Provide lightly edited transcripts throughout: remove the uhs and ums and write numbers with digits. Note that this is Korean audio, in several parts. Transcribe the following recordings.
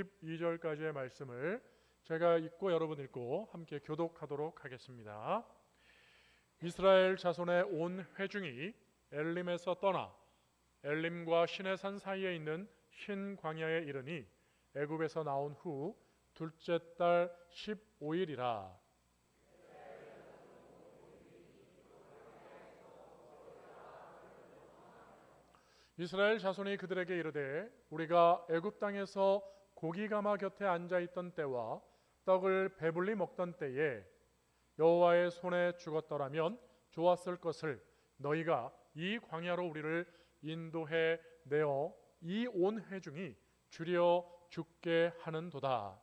12절까지의 말씀을 제가 읽고 여러분 읽고 함께 교독하도록 하겠습니다. 이스라엘 자손의 온 회중이 엘림에서 떠나 엘림과 시내산 사이에 있는 흰 광야에 이르니 애굽에서 나온 후 둘째 달 15일이라. 이스라엘 자손이 그들에게 이르되 우리가 애굽 땅에서 고기가마 곁에 앉아 있던 때와 떡을 배불리 먹던 때에 여호와의 손에 죽었더라면 좋았을 것을 너희가 이 광야로 우리를 인도해 내어 이 온 회중이 주려 죽게 하는도다.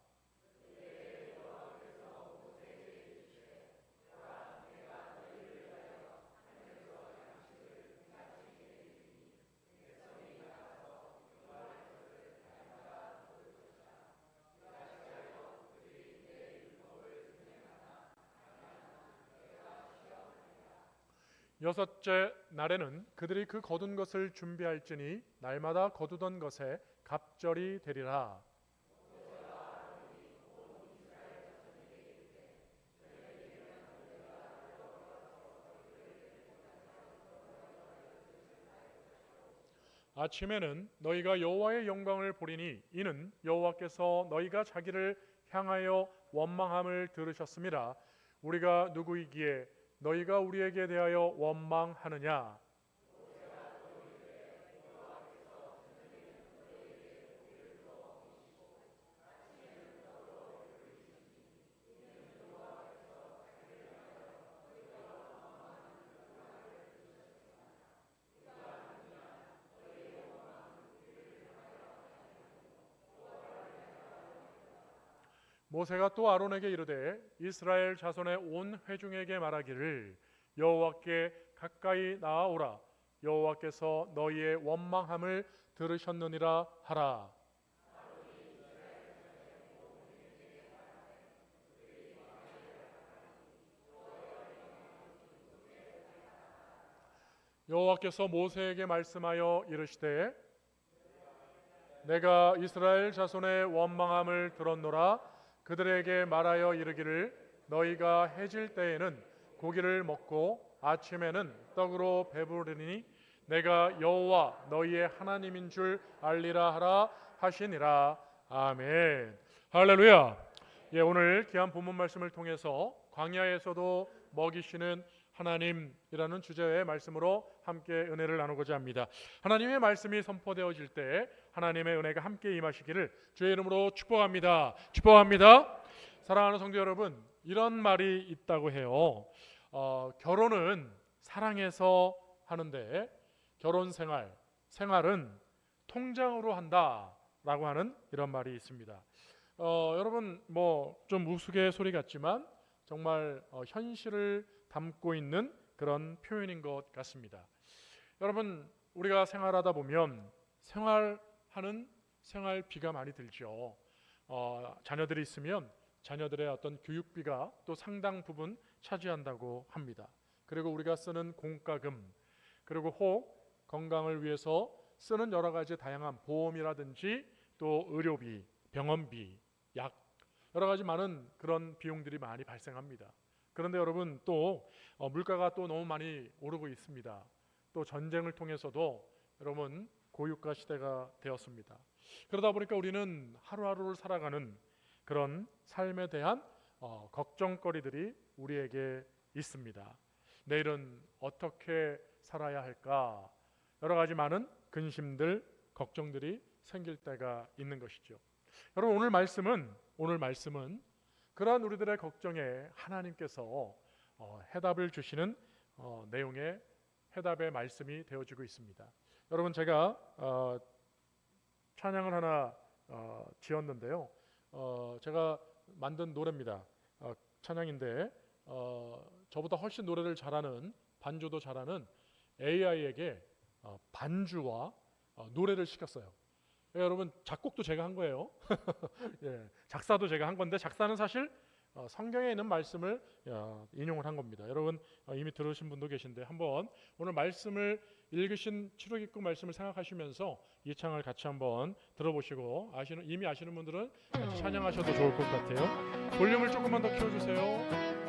여섯째 날에는 그들이 그 거둔 것을 준비할지니 날마다 거두던 것에 갑절이 되리라. 아침에는 너희가 여호와의 영광을 보리니 이는 여호와께서 너희가 자기를 향하여 원망함을 들으셨음이라. 우리가 누구이기에 너희가 우리에게 대하여 원망하느냐. 모세가 또 아론에게 이르되 이스라엘 자손의 온 회중에게 말하기를 여호와께 가까이 나아오라. 여호와께서 너희의 원망함을 들으셨느니라 하라. 여호와께서 모세에게 말씀하여 이르시되 내가 이스라엘 자손의 원망함을 들었노라. 그들에게 말하여 이르기를 너희가 해질 때에는 고기를 먹고 아침에는 떡으로 배부르니 내가 여호와 너희의 하나님인 줄 알리라 하라 하시니라. 아멘. 할렐루야. 오늘 귀한 본문 말씀을 통해서 광야에서도 먹이시는 하나님이라는 주제의 말씀으로 함께 은혜를 나누고자 합니다. 하나님의 말씀이 선포되어질 때 하나님의 은혜가 함께 임하시기를 주의 이름으로 축복합니다. 축복합니다. 사랑하는 성도 여러분, 이런 말이 있다고 해요. 결혼은 사랑해서 하는데 결혼 생활은 통장으로 한다라고 하는 이런 말이 있습니다. 여러분 뭐 좀 우스갯소리 같지만 정말 현실을 담고 있는 그런 표현인 것 같습니다. 여러분 우리가 생활하다 보면 생활하는 생활비가 많이 들죠. 자녀들이 있으면 자녀들의 어떤 교육비가 또 상당 부분 차지한다고 합니다. 그리고 우리가 쓰는 공과금, 그리고 혹 건강을 위해서 쓰는 여러 가지 다양한 보험이라든지 또 의료비, 병원비, 약, 여러 가지 많은 그런 비용들이 많이 발생합니다. 그런데 여러분 또 물가가 또 너무 많이 오르고 있습니다. 또 전쟁을 통해서도 여러분 고유가 시대가 되었습니다. 그러다 보니까 우리는 하루하루를 살아가는 그런 삶에 대한 걱정거리들이 우리에게 있습니다. 내일은 어떻게 살아야 할까? 여러 가지 많은 근심들, 걱정들이 생길 때가 있는 것이죠. 여러분 오늘 말씀은 그러한 우리들의 걱정에 하나님께서 해답을 주시는 내용의 해답의 말씀이 되어지고 있습니다. 여러분 제가 찬양을 하나 지었는데요. 제가 만든 노래입니다. 찬양인데 저보다 훨씬 노래를 잘하는, 반주도 잘하는 AI에게 반주와 노래를 시켰어요. 여러분 작곡도 제가 한 거예요. 작사도 제가 한 건데 작사는 사실 성경에 있는 말씀을 인용을 한 겁니다. 여러분 이미 들으신 분도 계신데 한번 오늘 말씀을 읽으신 출애굽기 말씀을 생각하시면서 이 찬양을 같이 한번 들어보시고 이미 아시는 분들은 같이 찬양하셔도 좋을 것 같아요. 볼륨을 조금만 더 키워주세요.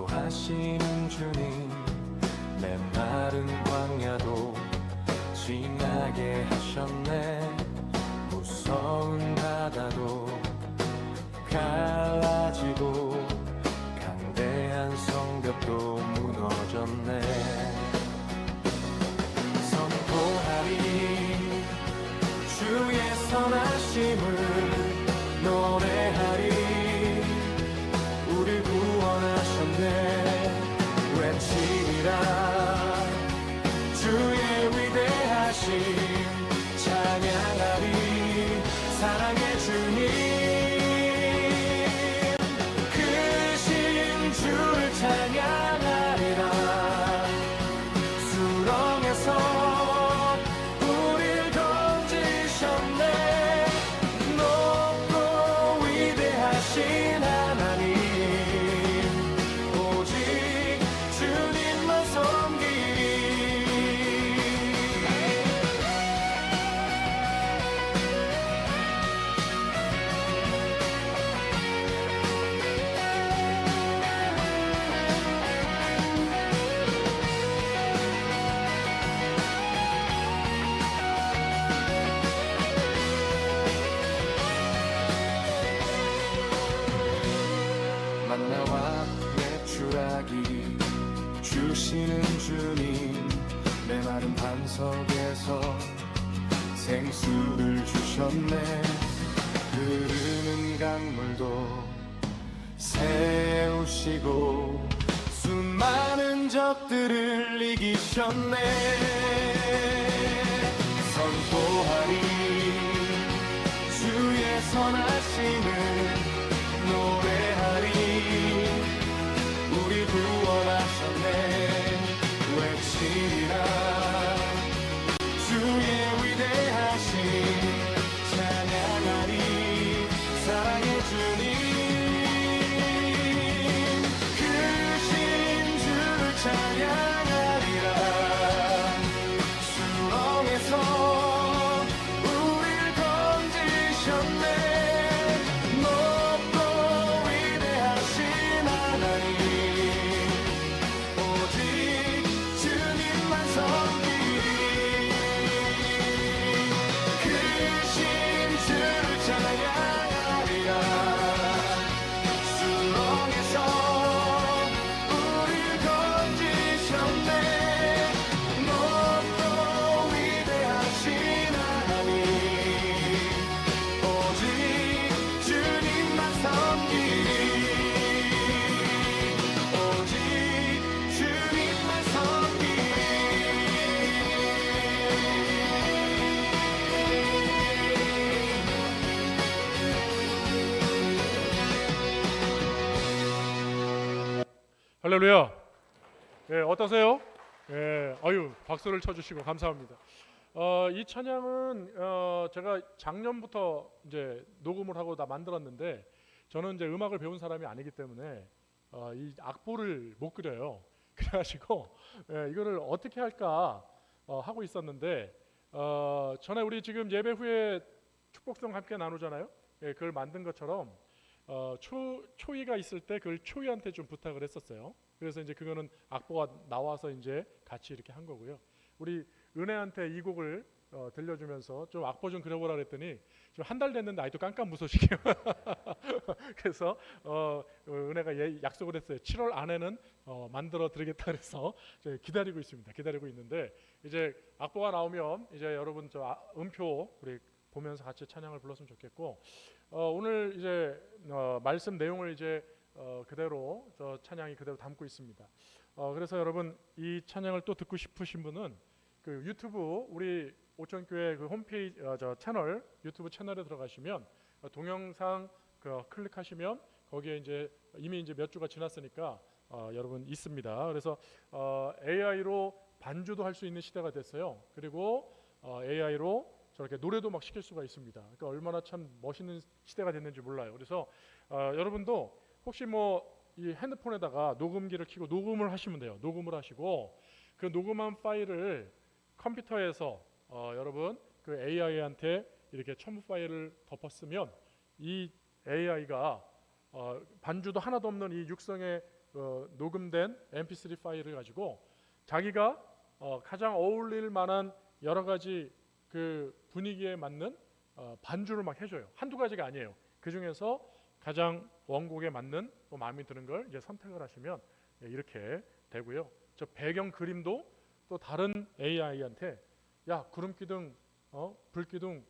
하시는 주님, 메마른 광야도 지나게 하셨네. 무서운 바다도 갈라지고 강대한 성벽도 무너졌네. 선포하리 주의 선하심을, 노래하리 우릴 구원하셨네. 외치리라 주의 위대하심, 찬양하리 사랑의 주님. 크신 주를 찬양하리라. 수렁에서 우릴 건지셨네. 높고 위대하신 하나님, 만나와 메추라기 주시는 주님, 메마른 반석에서 생수를 주셨네. 흐르는 강물도 세우시고 수많은 적들을 이기셨네. 선포하리 주의 선하심을, 노래하리 우리 구원하셨네. 외치리라 주의 위대하심, 찬양하리 사랑의 주님. 크신 주를 찬양하리라. 수렁에서 우릴 건지셨네. 할렐루야. 어떠세요? 아유, 박수를 쳐주시고 감사합니다. 이 찬양은 제가 작년부터 이제 녹음을 하고 다 만들었는데, 저는 이제 음악을 배운 사람이 아니기 때문에 이 악보를 못 그려요. 그래가지고 이거를 어떻게 할까 하고 있었는데, 전에 우리 지금 예배 후에 축복성 함께 나누잖아요. 그걸 만든 것처럼 초이가 있을 때 그걸 초이한테 좀 부탁을 했었어요. 그래서 이제 그거는 악보가 나와서 이제 같이 이렇게 한 거고요. 우리 은혜한테 이 곡을 들려주면서 좀 악보 좀 그려보라 그랬더니 좀 한 달 됐는데 아직도 깜깜무소식이에요. 그래서 은혜가 약속을 했어요. 7월 안에는 만들어 드리겠다 그래서 기다리고 있습니다. 기다리고 있는데 이제 악보가 나오면 이제 여러분 음표 우리 보면서 같이 찬양을 불렀으면 좋겠고, 오늘 이제 말씀 내용을 이제 그대로 찬양이 그대로 담고 있습니다. 그래서 여러분 이 찬양을 또 듣고 싶으신 분은 그 유튜브 우리 오천교회 그 홈페이지 저 채널 유튜브 채널에 들어가시면 동영상 클릭하시면 거기에 이제 이미 이제 몇 주가 지났으니까 여러분 있습니다. 그래서 AI로 반주도 할 수 있는 시대가 됐어요. 그리고 AI로 저렇게 노래도 막 시킬 수가 있습니다. 그러니까 얼마나 참 멋있는 시대가 됐는지 몰라요. 그래서 여러분도 혹시 뭐 이 핸드폰에다가 녹음기를 켜고 녹음을 하시면 돼요. 녹음을 하시고 그 녹음한 파일을 컴퓨터에서 여러분 그 AI한테 이렇게 첨부 파일을 덮었으면 이 AI가 반주도 하나도 없는 이 육성의 녹음된 MP3 파일을 가지고 자기가 가장 어울릴 만한 여러 가지 그 분위기에 맞는 반주를 막 해줘요. 한두 가지가 아니에요. 그 중에서 가장 원곡에 맞는 또 마음에 드는 걸 이제 선택을 하시면 이렇게 되고요. 저 배경 그림도 또 다른 AI한테 야 구름기둥 불기둥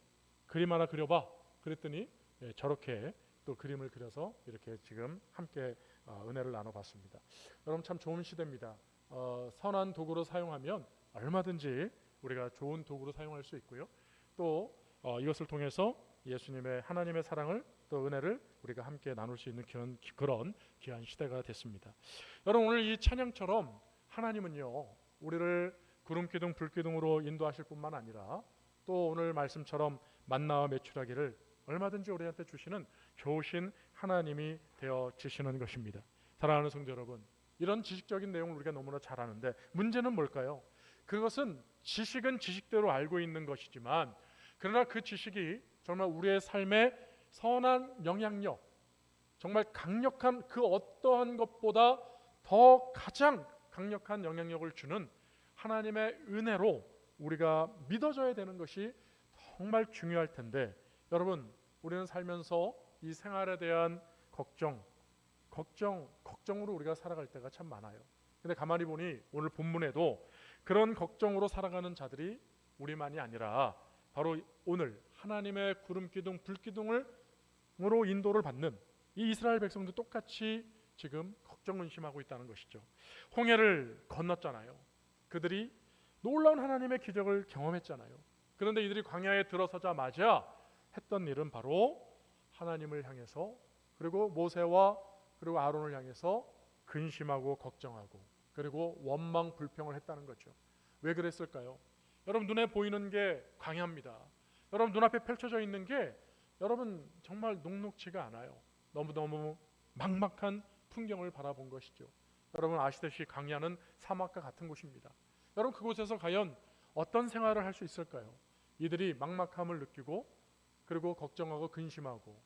그림 하나 그려봐 그랬더니 저렇게 또 그림을 그려서 이렇게 지금 함께 은혜를 나눠봤습니다. 여러분 참 좋은 시대입니다. 선한 도구로 사용하면 얼마든지 우리가 좋은 도구로 사용할 수 있고요. 또 이것을 통해서 예수님의 하나님의 사랑을 또 은혜를 우리가 함께 나눌 수 있는 그런 귀한 시대가 됐습니다. 여러분 오늘 이 찬양처럼 하나님은요 우리를 구름기둥 불기둥으로 인도하실 뿐만 아니라 또 오늘 말씀처럼 만나와 메추라기를 얼마든지 우리한테 주시는 좋으신 하나님이 되어 주시는 것입니다. 사랑하는 성도 여러분, 이런 지식적인 내용을 우리가 너무나 잘 아는데 문제는 뭘까요? 그것은 지식은 지식대로 알고 있는 것이지만 그러나 그 지식이 정말 우리의 삶에 선한 영향력, 정말 강력한 그 어떠한 것보다 더 가장 강력한 영향력을 주는 하나님의 은혜로 우리가 믿어져야 되는 것이 정말 중요할 텐데 여러분 우리는 살면서 이 생활에 대한 걱정으로 우리가 살아갈 때가 참 많아요. 근데 가만히 보니 오늘 본문에도 그런 걱정으로 살아가는 자들이 우리만이 아니라 바로 오늘 하나님의 구름기둥 불기둥으로 인도를 받는 이 이스라엘 백성도 똑같이 지금 걱정 의심하고 있다는 것이죠. 홍해를 건넜잖아요. 그들이 놀라운 하나님의 기적을 경험했잖아요. 그런데 이들이 광야에 들어서자마자 했던 일은 바로 하나님을 향해서 그리고 모세와 그리고 아론을 향해서 근심하고 걱정하고 그리고 원망 불평을 했다는 거죠. 왜 그랬을까요? 여러분 눈에 보이는 게 광야입니다. 여러분 눈앞에 펼쳐져 있는 게 여러분 정말 녹록지가 않아요. 너무너무 막막한 풍경을 바라본 것이죠. 여러분 아시다시피 광야는 사막과 같은 곳입니다. 여러분 그곳에서 과연 어떤 생활을 할 수 있을까요? 이들이 막막함을 느끼고 그리고 걱정하고 근심하고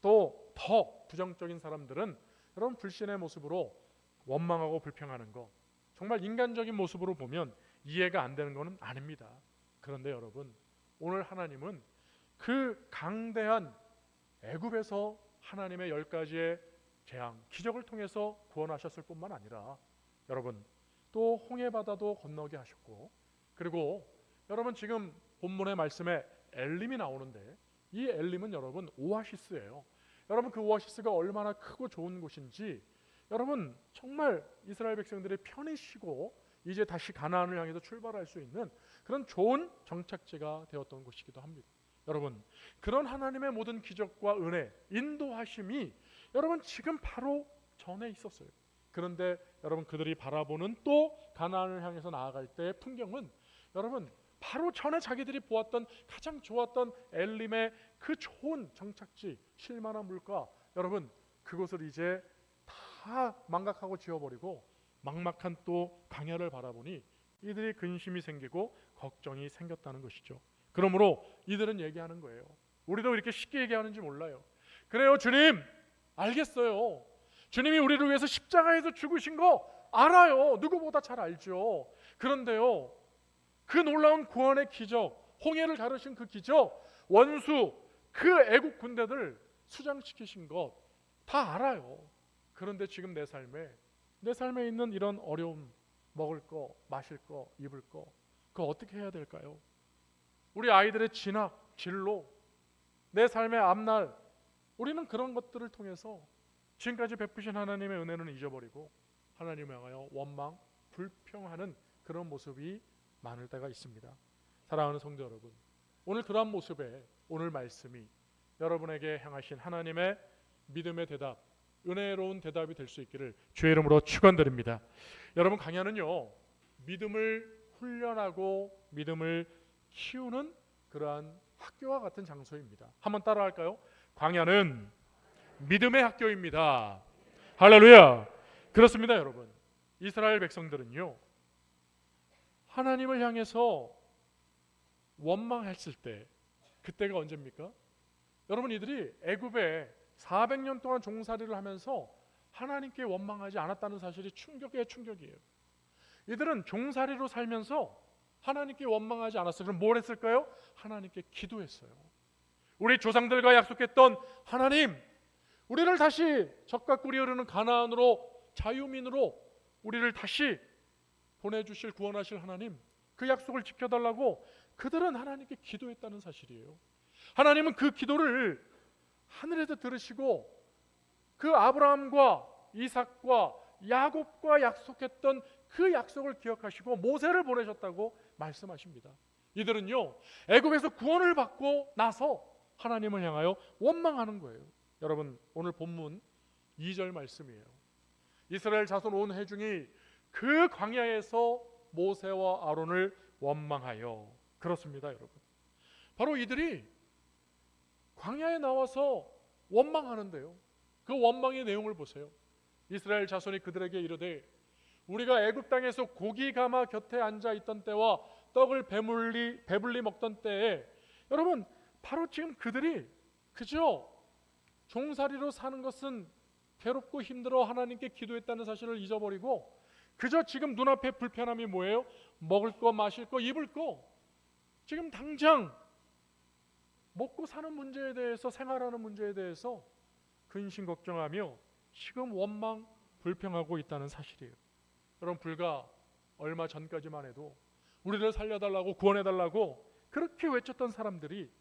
또 더 부정적인 사람들은 여러분 불신의 모습으로 원망하고 불평하는 거 정말 인간적인 모습으로 보면 이해가 안 되는 것은 아닙니다. 그런데 여러분 오늘 하나님은 그 강대한 애굽에서 하나님의 10가지의 재앙, 기적을 통해서 구원하셨을 뿐만 아니라 여러분 또 홍해바다도 건너게 하셨고 그리고 여러분 지금 본문의 말씀에 엘림이 나오는데 이 엘림은 여러분 오아시스예요. 여러분 그 오아시스가 얼마나 크고 좋은 곳인지 여러분 정말 이스라엘 백성들이 편히 쉬고 이제 다시 가나안을 향해서 출발할 수 있는 그런 좋은 정착지가 되었던 곳이기도 합니다. 여러분 그런 하나님의 모든 기적과 은혜, 인도하심이 여러분 지금 바로 전에 있었어요. 그런데 여러분 그들이 바라보는 또 가나안을 향해서 나아갈 때의 풍경은 여러분 바로 전에 자기들이 보았던 가장 좋았던 엘림의 그 좋은 정착지, 쉴만한 물가 여러분 그곳을 이제 다 망각하고 지워버리고 막막한 또 광야를 바라보니 이들이 근심이 생기고 걱정이 생겼다는 것이죠. 그러므로 이들은 얘기하는 거예요. 우리도 이렇게 쉽게 얘기하는지 몰라요. 그래요 주님 알겠어요. 주님이 우리를 위해서 십자가에서 죽으신 거 알아요. 누구보다 잘 알죠. 그런데요 그 놀라운 구원의 기적, 홍해를 가르신 그 기적, 원수 그 애국 군대들 수장시키신 것 다 알아요. 그런데 지금 내 삶에 있는 이런 어려움, 먹을 거, 마실 거, 입을 거 그거 어떻게 해야 될까요? 우리 아이들의 진학, 진로, 내 삶의 앞날 우리는 그런 것들을 통해서 지금까지 베푸신 하나님의 은혜는 잊어버리고 하나님을 향하여 원망, 불평하는 그런 모습이 많을 때가 있습니다. 사랑하는 성도 여러분, 오늘 그러한 모습에 오늘 말씀이 여러분에게 향하신 하나님의 믿음의 대답, 은혜로운 대답이 될 수 있기를 주의 이름으로 축원드립니다. 여러분, 강야는요, 믿음을 훈련하고 믿음을 키우는 그러한 학교와 같은 장소입니다. 한번 따라할까요? 광야는 믿음의 학교입니다. 할렐루야. 그렇습니다, 여러분. 이스라엘 백성들은요, 하나님을 향해서 원망했을 때, 그때가 언제입니까? 여러분, 이들이 애굽에 400년 동안 종살이를 하면서 하나님께 원망하지 않았다는 사실이 충격이에요. 충격이에요. 이들은 종살이로 살면서 하나님께 원망하지 않았어요. 그럼 뭘 했을까요? 하나님께 기도했어요. 우리 조상들과 약속했던 하나님, 우리를 다시 적과 꿀이 흐르는 가나안으로, 자유민으로 우리를 다시 보내주실, 구원하실 하나님, 그 약속을 지켜달라고 그들은 하나님께 기도했다는 사실이에요. 하나님은 그 기도를 하늘에서 들으시고 그 아브라함과 이삭과 야곱과 약속했던 그 약속을 기억하시고 모세를 보내셨다고 말씀하십니다. 이들은요, 애굽에서 구원을 받고 나서 하나님을 향하여 원망하는 거예요. 여러분, 오늘 본문 2절 말씀이에요. 이스라엘 자손 온 회중이 그 광야에서 모세와 아론을 원망하여. 그렇습니다, 여러분. 바로 이들이 광야에 나와서 원망하는데요, 그 원망의 내용을 보세요. 이스라엘 자손이 그들에게 이르되, 우리가 애굽 땅에서 고기 가마 곁에 앉아 있던 때와 떡을 배불리 먹던 때에, 여러분, 바로 지금 그들이 그저 종살이로 사는 것은 괴롭고 힘들어 하나님께 기도했다는 사실을 잊어버리고 그저 지금 눈앞에 불편함이 뭐예요? 먹을 거, 마실 거, 입을 거, 지금 당장 먹고 사는 문제에 대해서, 생활하는 문제에 대해서 근심 걱정하며 지금 원망 불평하고 있다는 사실이에요. 여러분, 불과 얼마 전까지만 해도 우리를 살려달라고, 구원해달라고 그렇게 외쳤던 사람들이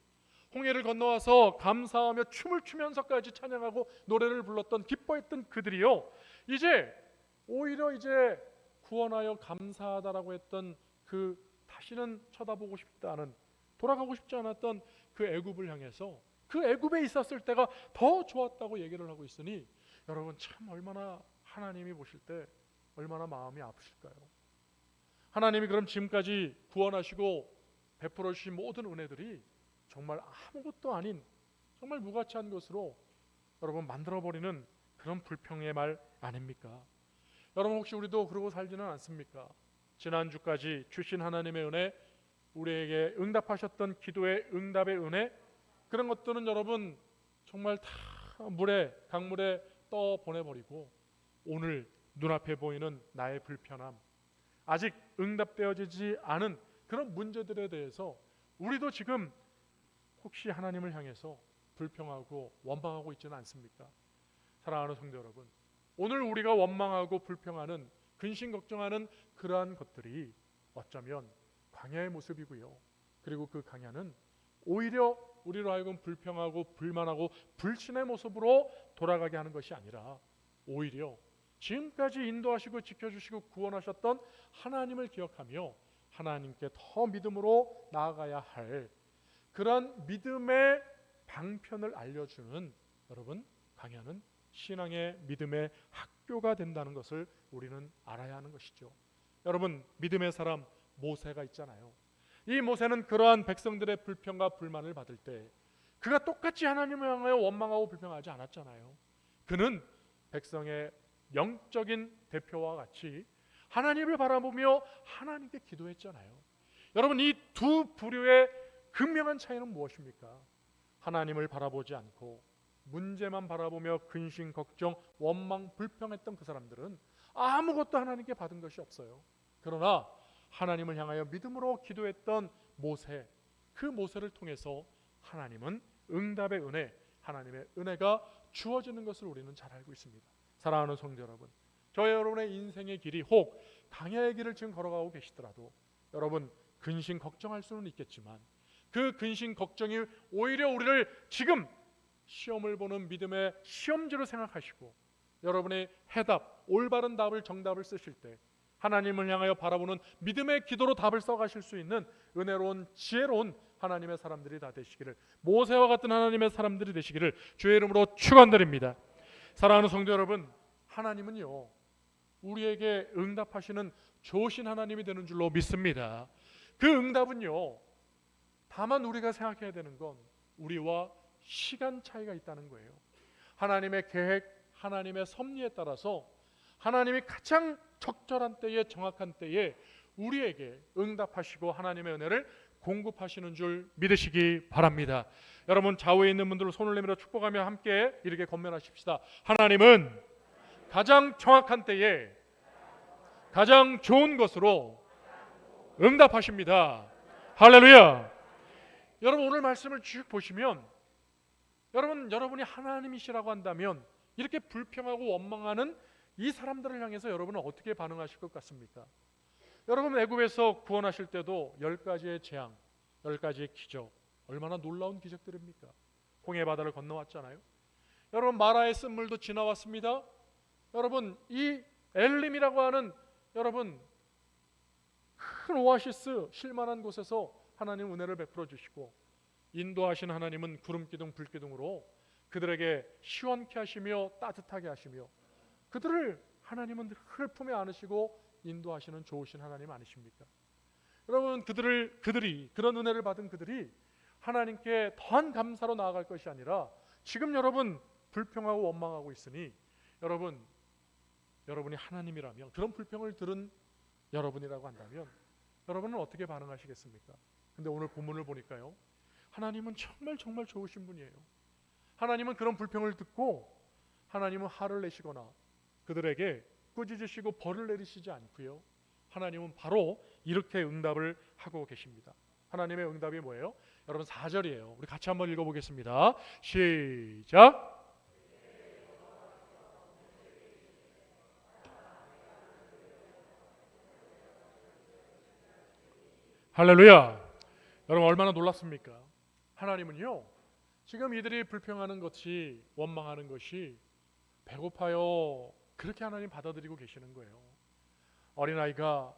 홍해를 건너와서 감사하며 춤을 추면서까지 찬양하고 노래를 불렀던, 기뻐했던 그들이요, 이제 오히려 이제 구원하여 감사하다라고 했던 그 다시는 쳐다보고 싶지 않은, 돌아가고 싶지 않았던 그 애굽을 향해서 그 애굽에 있었을 때가 더 좋았다고 얘기를 하고 있으니, 여러분, 참 얼마나 하나님이 보실 때 얼마나 마음이 아프실까요? 하나님이 그럼 지금까지 구원하시고 베풀어 주신 모든 은혜들이 정말 아무것도 아닌, 정말 무가치한 것으로 여러분 만들어버리는 그런 불평의 말 아닙니까? 여러분, 혹시 우리도 그러고 살지는 않습니까? 지난주까지 주신 하나님의 은혜, 우리에게 응답하셨던 기도의 응답의 은혜, 그런 것들은 여러분 정말 다 강물에 떠 보내버리고 오늘 눈앞에 보이는 나의 불편함, 아직 응답되어지지 않은 그런 문제들에 대해서 우리도 지금 혹시 하나님을 향해서 불평하고 원망하고 있지는 않습니까? 사랑하는 성도 여러분, 오늘 우리가 원망하고 불평하는, 근심 걱정하는 그러한 것들이 어쩌면 광야의 모습이고요, 그리고 그 광야는 오히려 우리로 하여금 불평하고 불만하고 불신의 모습으로 돌아가게 하는 것이 아니라 오히려 지금까지 인도하시고 지켜주시고 구원하셨던 하나님을 기억하며 하나님께 더 믿음으로 나아가야 할 그런 믿음의 방편을 알려주는, 여러분, 광야는 신앙의 믿음의 학교가 된다는 것을 우리는 알아야 하는 것이죠. 여러분, 믿음의 사람 모세가 있잖아요. 이 모세는 그러한 백성들의 불평과 불만을 받을 때 그가 똑같이 하나님을 향하여 원망하고 불평하지 않았잖아요. 그는 백성의 영적인 대표와 같이 하나님을 바라보며 하나님께 기도했잖아요. 여러분, 이 두 부류의 극명한 차이는 무엇입니까? 하나님을 바라보지 않고 문제만 바라보며 근심 걱정 원망 불평했던 그 사람들은 아무것도 하나님께 받은 것이 없어요. 그러나 하나님을 향하여 믿음으로 기도했던 모세, 그 모세를 통해서 하나님은 응답의 은혜, 하나님의 은혜가 주어지는 것을 우리는 잘 알고 있습니다. 사랑하는 성도 여러분, 저희 여러분의 인생의 길이 혹 광야의 길을 지금 걸어가고 계시더라도 여러분 근심 걱정할 수는 있겠지만 그 근심 걱정이 오히려 우리를 지금 시험을 보는 믿음의 시험지로 생각하시고 여러분의 해답, 올바른 답을, 정답을 쓰실 때 하나님을 향하여 바라보는 믿음의 기도로 답을 써가실 수 있는 은혜로운 지혜로운 하나님의 사람들이 다 되시기를, 모세와 같은 하나님의 사람들이 되시기를 주의 이름으로 축원드립니다. 사랑하는 성도 여러분, 하나님은요 우리에게 응답하시는 좋으신 하나님이 되는 줄로 믿습니다. 그 응답은요 다만 우리가 생각해야 되는 건 우리와 시간 차이가 있다는 거예요. 하나님의 계획, 하나님의 섭리에 따라서 하나님이 가장 적절한 때에, 정확한 때에 우리에게 응답하시고 하나님의 은혜를 공급하시는 줄 믿으시기 바랍니다. 여러분, 좌우에 있는 분들 손을 내밀어 축복하며 함께 이렇게 권면하십시다. 하나님은 가장 정확한 때에 가장 좋은 것으로 응답하십니다. 할렐루야. 여러분, 오늘 말씀을 쭉 보시면 여러분이 하나님이시라고 한다면 이렇게 불평하고 원망하는 이 사람들을 향해서 여러분은 어떻게 반응하실 것 같습니까? 여러분, 애굽에서 구원하실 때도 10가지의 재앙, 10가지의 기적, 얼마나 놀라운 기적들입니까? 홍해 바다를 건너왔잖아요. 여러분, 마라의 쓴물도 지나왔습니다. 여러분, 이 엘림이라고 하는 여러분 큰 오아시스, 쉴만한 곳에서 하나님 은혜를 베풀어 주시고, 인도하신 하나님은 구름 기둥, 불 기둥으로 그들에게 시원케 하시며 따뜻하게 하시며 그들을 하나님은 늘 품에 안으시고 인도하시는 좋으신 하나님 아니십니까? 여러분, 그들이 그런 은혜를 받은 그들이 하나님께 더한 감사로 나아갈 것이 아니라 지금 여러분 불평하고 원망하고 있으니 여러분이 하나님이라면, 그런 불평을 들은 여러분이라고 한다면 여러분은 어떻게 반응하시겠습니까? 근데 오늘 본문을 보니까요, 하나님은 정말 좋으신 분이에요. 하나님은 그런 불평을 듣고 하나님은 화를 내시거나 그들에게 꾸짖으시고 벌을 내리시지 않고요, 하나님은 바로 이렇게 응답을 하고 계십니다. 하나님의 응답이 뭐예요? 여러분 4절이에요. 우리 같이 한번 읽어보겠습니다. 시작. 할렐루야. 여러분, 얼마나 놀랍습니까? 하나님은요 지금 이들이 불평하는 것이, 원망하는 것이 배고파요, 그렇게 하나님 받아들이고 계시는 거예요. 어린아이가,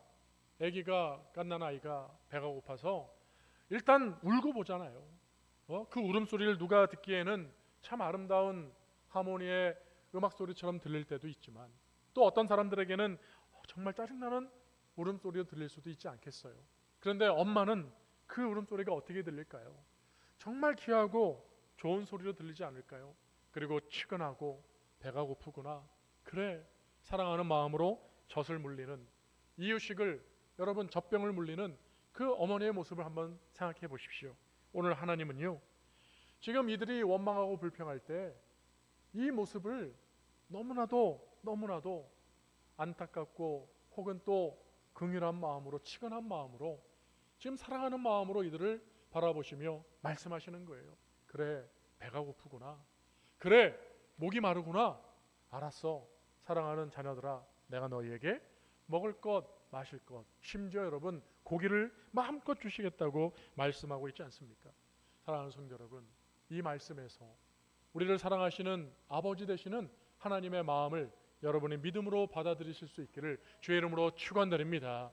아기가, 갓난아이가 배가 고파서 일단 울고 보잖아요. 그 울음소리를 누가 듣기에는 참 아름다운 하모니의 음악소리처럼 들릴 때도 있지만, 또 어떤 사람들에게는 정말 짜증나는 울음소리로 들릴 수도 있지 않겠어요? 그런데 엄마는 그 울음소리가 어떻게 들릴까요? 정말 귀하고 좋은 소리로 들리지 않을까요? 그리고 치근하고 배가 고프구나, 그래, 사랑하는 마음으로 젖을 물리는, 이유식을, 여러분 젖병을 물리는 그 어머니의 모습을 한번 생각해 보십시오. 오늘 하나님은요 지금 이들이 원망하고 불평할 때 이 모습을 너무나도 안타깝고 혹은 또 긍휼한 마음으로, 치근한 마음으로, 지금 사랑하는 마음으로 이들을 바라보시며 말씀하시는 거예요. 그래, 배가 고프구나, 그래, 목이 마르구나, 알았어, 사랑하는 자녀들아, 내가 너희에게 먹을 것, 마실 것, 심지어 여러분 고기를 마음껏 주시겠다고 말씀하고 있지 않습니까? 사랑하는 성도 여러분, 이 말씀에서 우리를 사랑하시는 아버지 되시는 하나님의 마음을 여러분이 믿음으로 받아들이실 수 있기를 주의 이름으로 축원드립니다.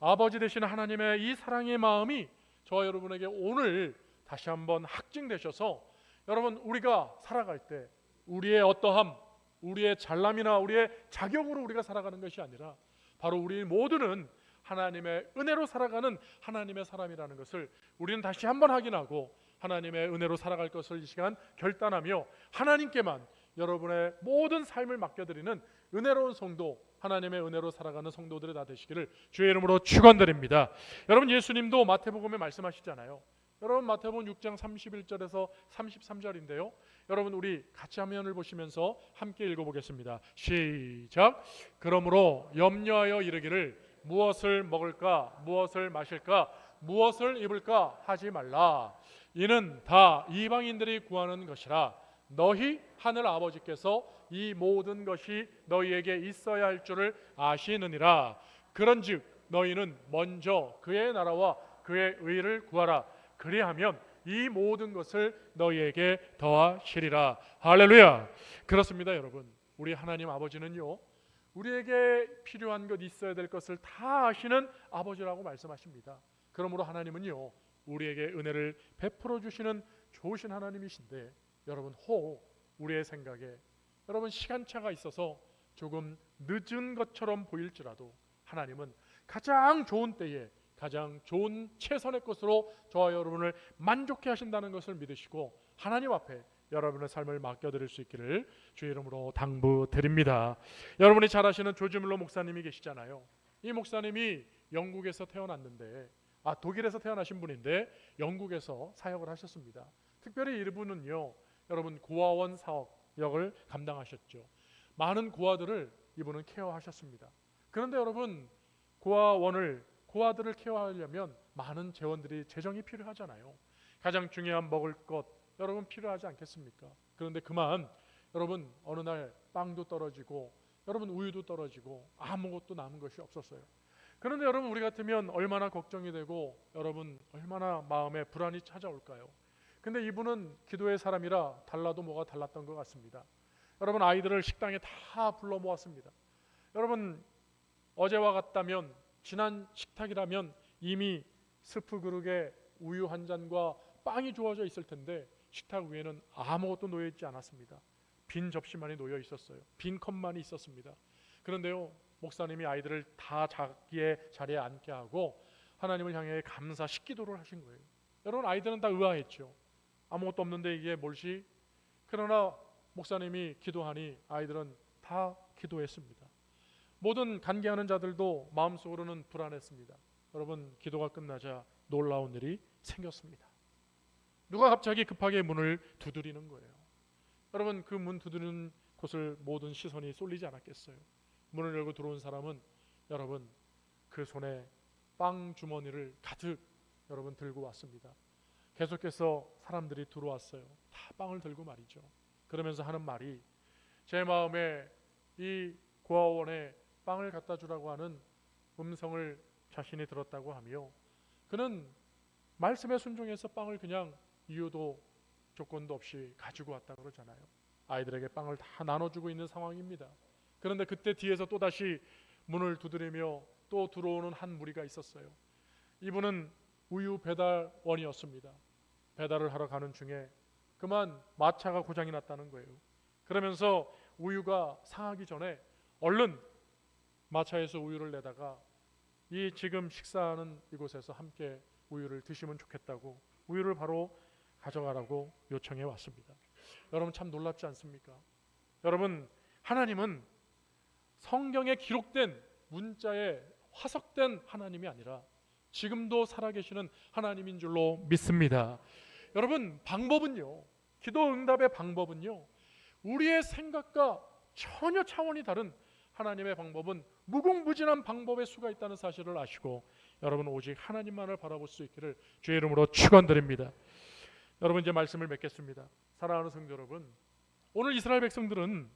아버지 되시는 하나님의 이 사랑의 마음이 저와 여러분에게 오늘 다시 한번 확증되셔서, 여러분 우리가 살아갈 때 우리의 어떠함, 우리의 잘남이나 우리의 자격으로 우리가 살아가는 것이 아니라 바로 우리 모두는 하나님의 은혜로 살아가는 하나님의 사람이라는 것을 우리는 다시 한번 확인하고 하나님의 은혜로 살아갈 것을 이 시간 결단하며 하나님께만 여러분의 모든 삶을 맡겨드리는 은혜로운 성도, 하나님의 은혜로 살아가는 성도들이 다 되시기를 주의 이름으로 축원드립니다. 여러분, 예수님도 마태복음에 말씀하시잖아요. 여러분, 마태복음 6장 31절에서 33절인데요. 여러분, 우리 같이 화면을 보시면서 함께 읽어보겠습니다. 시작. 그러므로 염려하여 이르기를 무엇을 먹을까, 무엇을 마실까, 무엇을 입을까 하지 말라. 이는 다 이방인들이 구하는 것이라. 너희 하늘 아버지께서 이 모든 것이 너희에게 있어야 할 줄을 아시느니라. 그런즉 너희는 먼저 그의 나라와 그의 의를 구하라. 그리하면 이 모든 것을 너희에게 더하시리라. 할렐루야. 그렇습니다. 여러분, 우리 하나님 아버지는요 우리에게 필요한 것, 있어야 될 것을 다 아시는 아버지라고 말씀하십니다. 그러므로 하나님은요, 우리에게 은혜를 베풀어 주시는 좋으신 하나님이신데, 여러분 혹 우리의 생각에 여러분 시간차가 있어서 조금 늦은 것처럼 보일지라도 하나님은 가장 좋은 때에 가장 좋은 최선의 것으로 저와 여러분을 만족해 하신다는 것을 믿으시고 하나님 앞에 여러분의 삶을 맡겨드릴 수 있기를 주의 이름으로 당부드립니다. 여러분이 잘 아시는 조지 뮬러 목사님이 계시잖아요. 이 목사님이 영국에서 태어났는데 독일에서 태어나신 분인데 영국에서 사역을 하셨습니다. 특별히 이분은요, 여러분 고아원 사역 역을 감당하셨죠. 많은 고아들을 이분은 케어하셨습니다. 그런데 여러분 고아들을 케어하려면 많은 재정이 필요하잖아요. 가장 중요한 먹을 것 여러분 필요하지 않겠습니까? 그런데 그만 여러분 어느 날 빵도 떨어지고 여러분 우유도 떨어지고 아무것도 남은 것이 없었어요. 그런데 여러분 우리 같으면 얼마나 걱정이 되고 여러분 얼마나 마음에 불안이 찾아올까요? 근데 이분은 기도의 사람이라 달라도 뭐가 달랐던 것 같습니다. 여러분 아이들을 식당에 다 불러 모았습니다. 여러분 어제와 같다면 지난 식탁이라면 이미 스프 그릇에 우유 한 잔과 빵이 주어져 있을 텐데 식탁 위에는 아무것도 놓여 있지 않았습니다. 빈 접시만이 놓여 있었어요. 빈 컵만이 있었습니다. 그런데요, 목사님이 아이들을 다 자기의 자리에 앉게 하고 하나님을 향해 감사 식기도를 하신 거예요. 여러분 아이들은 다 의아했죠. 아무것도 없는데 이게 뭘지? 그러나 목사님이 기도하니 아이들은 다 기도했습니다. 모든 간계하는 자들도 마음속으로는 불안했습니다. 여러분 기도가 끝나자 놀라운 일이 생겼습니다. 누가 갑자기 급하게 문을 두드리는 거예요. 여러분 그 문 두드리는 곳을 모든 시선이 쏠리지 않았겠어요? 문을 열고 들어온 사람은 여러분 그 손에 빵 주머니를 가득 여러분 들고 왔습니다. 계속해서 사람들이 들어왔어요. 다 빵을 들고 말이죠. 그러면서 하는 말이 제 마음에 이 고아원에 빵을 갖다 주라고 하는 음성을 자신이 들었다고 하며 그는 말씀에 순종해서 빵을 그냥 이유도 조건도 없이 가지고 왔다고 그러잖아요. 아이들에게 빵을 다 나눠주고 있는 상황입니다. 그런데 그때 뒤에서 또다시 문을 두드리며 또 들어오는 한 무리가 있었어요. 이분은 우유 배달원이었습니다. 배달을 하러 가는 중에 그만 마차가 고장이 났다는 거예요. 그러면서 우유가 상하기 전에 얼른 마차에서 우유를 내다가 이 지금 식사하는 이곳에서 함께 우유를 드시면 좋겠다고 우유를 바로 가져가라고 요청해 왔습니다. 여러분 참 놀랍지 않습니까? 여러분 하나님은 성경에 기록된 문자에 화석된 하나님이 아니라 지금도 살아계시는 하나님인 줄로 믿습니다. 여러분 방법은요, 기도 응답의 방법은요, 우리의 생각과 전혀 차원이 다른 하나님의 방법은 무궁무진한 방법의 수가 있다는 사실을 아시고 여러분 오직 하나님만을 바라볼 수 있기를 주의 이름으로 축원드립니다. 여러분 이제 말씀을 맺겠습니다. 사랑하는 성도 여러분, 오늘 이스라엘 백성들은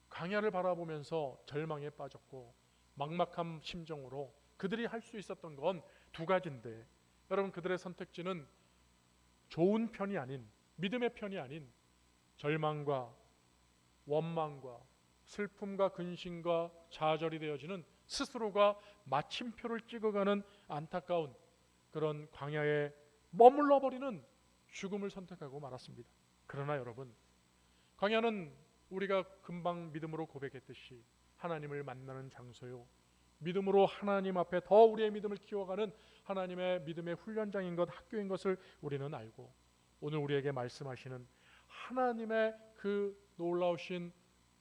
광야를 바라보면서 절망에 빠졌고 막막한 심정으로 그들이 할 수 있었던 건 두 가지인데 여러분 그들의 선택지는 좋은 편이 아닌, 믿음의 편이 아닌 절망과 원망과 슬픔과 근심과 좌절이 되어지는 스스로가 마침표를 찍어가는 안타까운 그런 광야에 머물러 버리는 죽음을 선택하고 말았습니다. 그러나 여러분 광야는 우리가 금방 믿음으로 고백했듯이 하나님을 만나는 장소요, 믿음으로 하나님 앞에 더 우리의 믿음을 키워가는 하나님의 믿음의 훈련장인 것, 학교인 것을 우리는 알고 오늘 우리에게 말씀하시는 하나님의 그 놀라우신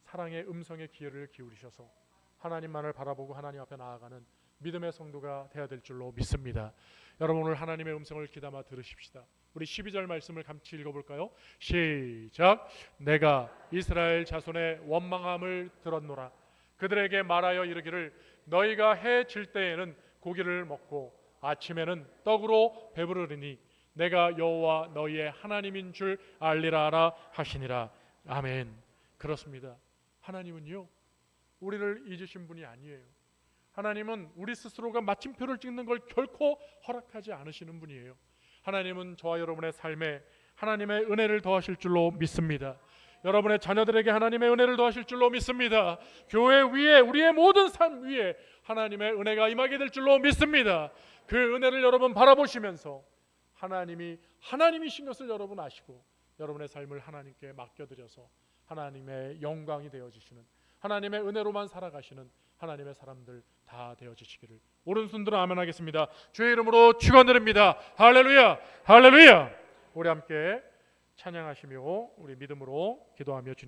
사랑의 음성의 귀를 기울이셔서 하나님만을 바라보고 하나님 앞에 나아가는 믿음의 성도가 되어야 될 줄로 믿습니다. 여러분 오늘 하나님의 음성을 귀담아 들으십시다. 우리 12절 말씀을 같이 읽어볼까요? 시작. 내가 이스라엘 자손의 원망함을 들었노라. 그들에게 말하여 이르기를 너희가 해 질 때에는 고기를 먹고 아침에는 떡으로 배부르리니 내가 여호와 너희의 하나님인 줄 알리라 하라 하시니라. 아멘. 그렇습니다. 하나님은요 우리를 잊으신 분이 아니에요. 하나님은 우리 스스로가 마침표를 찍는 걸 결코 허락하지 않으시는 분이에요. 하나님은 저와 여러분의 삶에 하나님의 은혜를 더하실 줄로 믿습니다. 여러분의 자녀들에게 하나님의 은혜를 더하실 줄로 믿습니다. 교회 위에 우리의 모든 삶 위에 하나님의 은혜가 임하게 될 줄로 믿습니다. 그 은혜를 여러분 바라보시면서 하나님이신 것을 여러분 아시고 여러분의 삶을 하나님께 맡겨드려서 하나님의 영광이 되어지시는, 하나님의 은혜로만 살아가시는 하나님의 사람들 다 되어지시기를. 오른손들은 아멘 하겠습니다. 주의 이름으로 축원드립니다. 할렐루야, 할렐루야. 우리 함께 찬양하시며 우리 믿음으로 기도하며 주님